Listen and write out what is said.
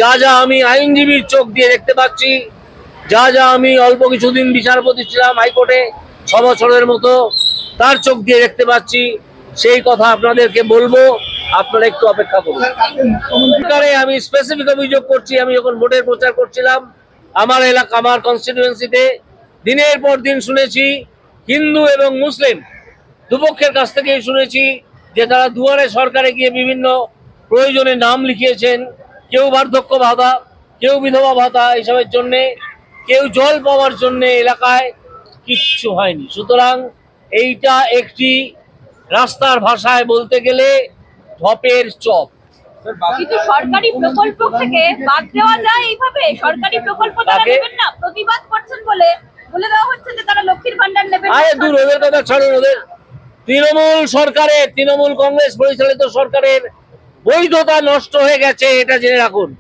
যা যা আমি আইনজীবীর চোখ দিয়ে দেখতে পাচ্ছি, যা যা আমি অল্প কিছুদিন বিচারপতি ছিলাম হাইকোর্টে 6 বছরের মতো, তার চোখ দিয়ে দেখতে পাচ্ছি, সেই কথা আপনাদেরকে বলবো। আপনারা একটু অপেক্ষা করুন। আমি স্পেসিফিক অভিযোগ করছি, আমি যখন ভোটের প্রচার করছিলাম আমার এলাকা, আমার কনস্টিটিউয়েন্সিতে দিনের পর দিন শুনেছি হিন্দু এবং মুসলিম দুপক্ষের কাছ থেকেই শুনেছি যে তারা দুয়ারে সরকারে গিয়ে বিভিন্ন প্রয়োজনে নাম লিখিয়েছেন। কেউ বার্ধক্য ভাতা, কেউ বিধবা ভাতা এসবের জন্যে, কেউ জল পাওয়ার জন্যে এলাকায় কিচ্ছু হয়নি। সুতরাং এইটা একটি রাস্তার ভাষায় বলতে গেলে ঢপের চপ। কিন্তু সরকারি প্রকল্প থেকে বাদ দেওয়া যায় এইভাবে? সরকারি প্রকল্প তারা নেবেন না, প্রতিবাদ করছেন বলে বলে দেওয়া হচ্ছে যে তারা লক্ষ্মীর ভান্ডার নেবেন। আরে দূর, ওদের কথা ছাড়ুন। ওদের তৃণমূল সরকারের, তৃণমূল কংগ্রেস পরিচালিত সরকারের বৈধতা নষ্ট হয়ে গেছে, এটা জেনে রাখুন।